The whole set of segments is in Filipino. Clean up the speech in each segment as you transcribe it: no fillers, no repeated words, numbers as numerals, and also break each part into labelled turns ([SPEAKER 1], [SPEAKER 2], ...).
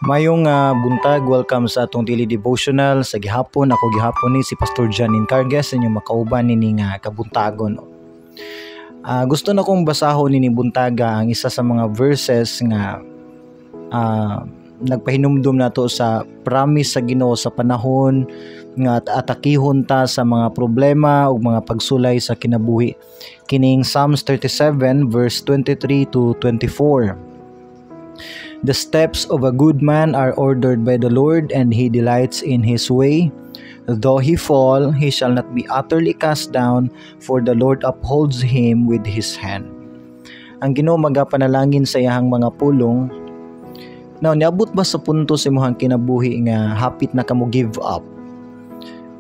[SPEAKER 1] Mayong buntag, welcome sa atong daily devotional sa gihapon. Ako gihapon ni si Pastor John Incargues sa inyong makauban nini nga kabuntagon. Gusto na kong basahon nini buntaga ang isa sa mga verses nga nagpahinumdum nato sa promise sa Ginoo sa panahon nga atakihon ta sa mga problema ug mga pagsulay sa kinabuhi. Kining Psalms 37 verse 23 to 24. The steps of a good man are ordered by the Lord, and he delights in his way. Though he fall, he shall not be utterly cast down, for the Lord upholds him with his hand. Ang Ginoo magapanalangin sa iyang mga pulong. Now, niabot ba sa punto sa imong kinabuhi nga hapit na kamo give up?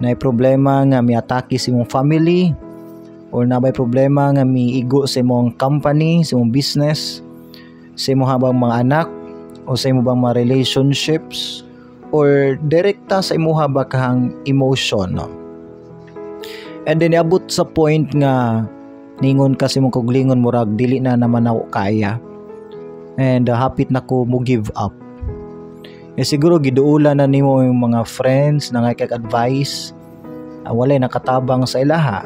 [SPEAKER 1] Nay problema nga miatake sa imong family, or nabay problema nga miigo sa imong company, sa imong business, sa imong habang mga anak, o sa imo bang mga relationships, or direkta sa imo ba kahang emotion, no? And then abot sa point nga ningon ka sa imong kuglingon murag dili na naman ako kaya, and hapit na ko mo give up. Siguro giduulan na nimo yung mga friends na nga advice, walay nakatabang sa ilaha,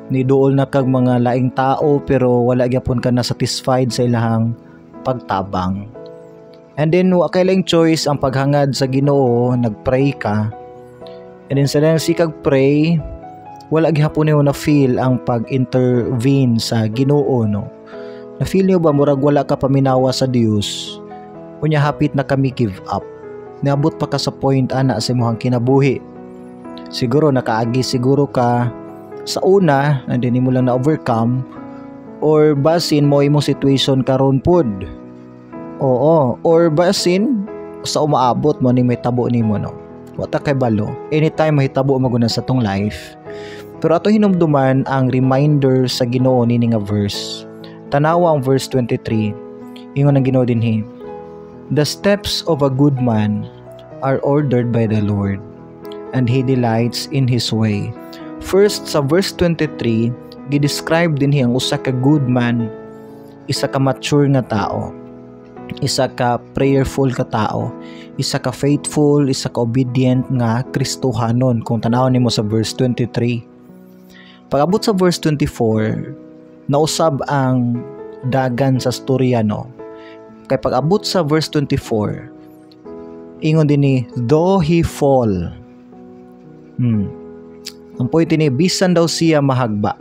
[SPEAKER 1] niduol na kag mga laing tao pero wala gyapon ka na satisfied sa ilahang pagtabang. And then wa kay lang choice ang paghangad sa Ginoo, nagpray ka. And then sa sikag pray, wala gyapon niyo na feel ang pag-intervene sa Ginoo, no. Na feel niyo ba murag wala ka paminawa sa Dios? Unya hapit na kami give up. Niabot pa ka sa point ana sa imong kinabuhi. Siguro nakaagi siguro ka sa una, and then mo lang na overcome, or basin mo imong situation karon pod. Oo, or basin sa umaabot mo ni may tabo nimo, no. Wata kay balo. Anytime mahitabo maguna sa tong life. Pero ato hinumduman ang reminder sa Ginoo nini nga verse. Tanawa ang verse 23. Ingon ang Ginoo dinhi. The steps of a good man are ordered by the Lord, and he delights in his way. First, sa verse 23, gidescribe din ang usa ka good man, isa ka mature nga tao, isa ka prayerful ka tao, isa ka faithful, isa ka obedient nga Kristohanon, kung tanawon nimo sa verse 23. Pag-abot sa verse 24, nausab ang dagan sa storya, no. Kay pag-abot sa verse 24, ingon din ni, though he fall. Ang point ni, bisan daw siya mahagba.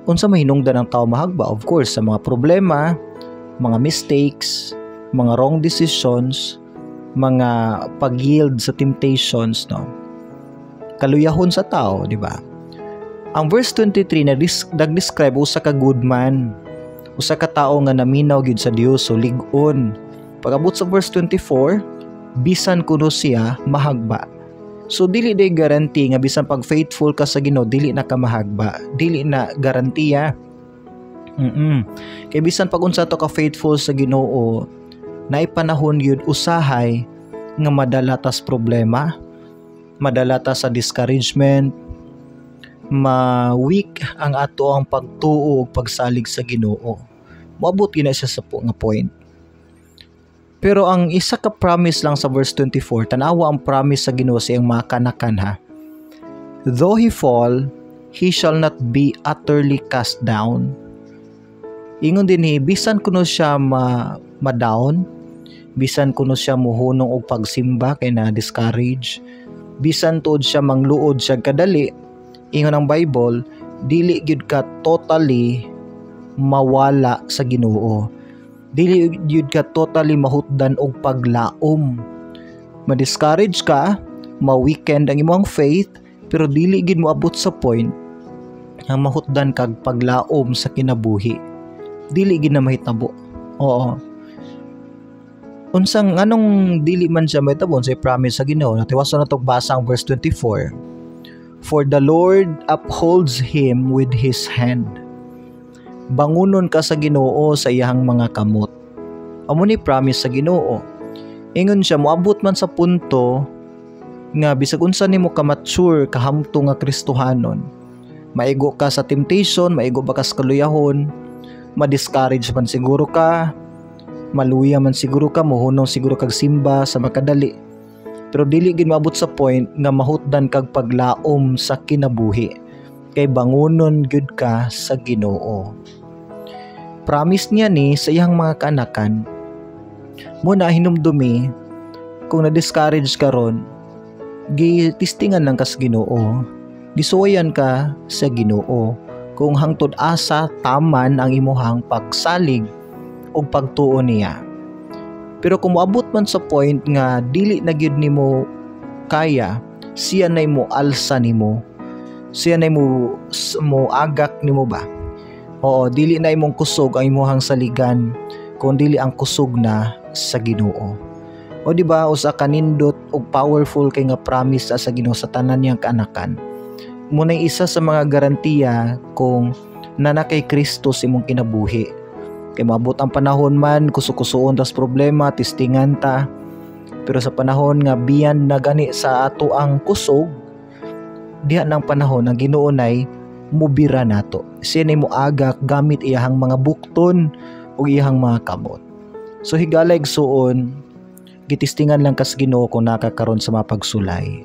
[SPEAKER 1] Unsa mahinungdan ang tao mahagba? Of course, sa mga problema, mga mistakes, mga wrong decisions, mga pag-yield sa temptations, no. Kaluyahon sa tao, di ba? Ang verse 23 nag-describe usa ka good man, usa ka tao nga naminaw gyud sa Dios, so lig-on. Pag-abot sa verse 24, bisan kuno siya mahagba. So dili day guarantee nga bisan pag faithful ka sa Ginoo dili na ka mahagba, dili na garantiya. Kay bisan pag unsa to ka faithful sa Ginoo, naay panahon gyud usahay nga madala tas problema, madala ta sa discouragement, ma-weak ang ato ang pagtuo ug pagsalig sa Ginoo. Moabot gina siya sa nga point. Pero ang isa ka promise lang sa verse 24, tanawa ang promise sa Ginoo sa iyang mga kanakan, ha. Though he fall, he shall not be utterly cast down. Ingon din bisan kuno siya ma-down, bisan kuno siya muhunong og pagsimba kay na discourage, bisan tuod siya mangluod siya kadali, ingon ang Bible, dili gyud ka totally mawala sa Ginoo. Dili gyud ka totally mahutdan og paglaom. Ma-discourage ka, ma-weakened ang imong faith, pero dili gyud moabot sa point nga mahutdan kag paglaom sa kinabuhi. Dili gyud na mahitabo. Oo. Unsang anong dili man siya mahitabo sa promise sa Ginoo? Natiwason nato basa ang verse 24. For the Lord upholds him with his hand. Bangunon ka sa Ginoo sa iyang mga kamot. Amo ni promise sa Ginoo. Ingon siya moabot man sa punto nga bisag unsa nimo ka mature kahamto nga Kristohanon, maigo ka sa temptation, maigo ba ka sa kaluyahon, ma-discourage man siguro ka, maluya man siguro ka, mohunong siguro kag simba sa makadali, pero dili gid maabot sa point nga mahutdan kag paglaom sa kinabuhi, kay bangunon gyud ka sa Ginoo. Promise niya ni sa iyang mga kaanakan, muna hinumdumi kung na-discourage ka ron, gitistingan lang ka sa Ginoo, gisuwayan ka sa Ginoo, kung hangtod asa taman ang imuhang pagsalig o pagtuo niya. Pero kung moabot man sa point nga dili na gyud nimo kaya, siya na mo alsa nimo, siya na mo agak nimo ba? Oo, dili na imong kusog ang imuhang saligan, kung dili ang kusog na sa Ginoo. O di ba, usa ka nindot og powerful kay nga promise sa Ginoo sa tanan niyang kaanakan. Muna isa sa mga garantiya kung nana kay Kristo sa imong kinabuhi. Kay maabot ang panahon man, kusukusuon tas problema, tistingan ta. Pero sa panahon nga biyan na gani sa ato ang kusog, diha nang panahon ang Ginoo nay mubira nato. Siya nay moagak gamit iyahang mga bukton o iyahang mga kamot. So higalay suon, gitistingan lang kas Ginoo kung nakakaron sa mapagsulay.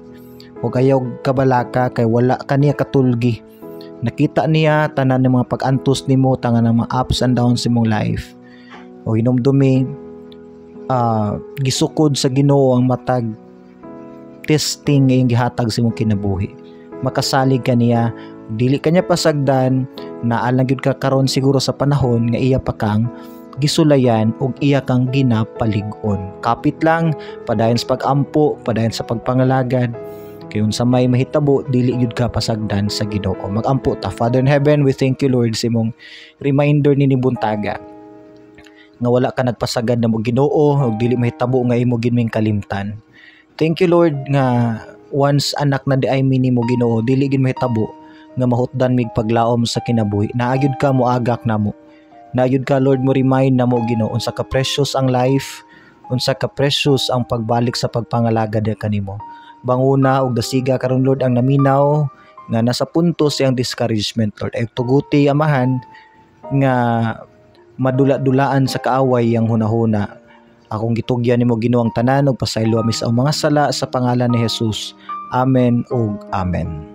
[SPEAKER 1] Huwag ayaw kabalaka kay wala kaniya katulgi. Nakita niya tanan ng mga pag-antos nimo, tanan ng mga ups and downs sa imong life. O hinumdumi, gisukod sa Ginoo ang matag testing ngayong gihatag sa imong kinabuhi. Makasalig ka niya, dili kanya pasagdan, naalang gyud ka karon siguro sa panahon nga iya pa kang gisulayan ug iya kang ginapalig-on. Kapit lang, padayon sa pag-ampo, padayon sa pagpangalagad. Kay unsa may mahitabo, dili gyud ka pasagdan sa Ginoo. Magampo ta. Father in heaven, we thank you Lord sa imong reminder ni buntaga nga wala ka nagpasagad na mo Ginoo ug dili mahitabo nga imo gid ming kalimtan. Thank you Lord nga once anak na di ay minimo Ginoo, dili gid mahitabo nga mahutdan mig paglaom sa kinabuhi. Naagid ka mo agak namo. Naagid ka Lord mo remind namo Ginoo unsa ka precious ang life, unsa ka precious ang pagbalik sa pagpangalagad kanimo. Banguna ug dasiga karon Lord ang naminaw nga nasa punto siyang discouragement Lord. Ay tuguti amahan nga madula-dulaan sa kaaway ang hunahuna. Akong gitugyan nimo Ginoo ang tanan ug pasaylo mi sa mga sala sa pangalan ni Jesus. Amen ug amen.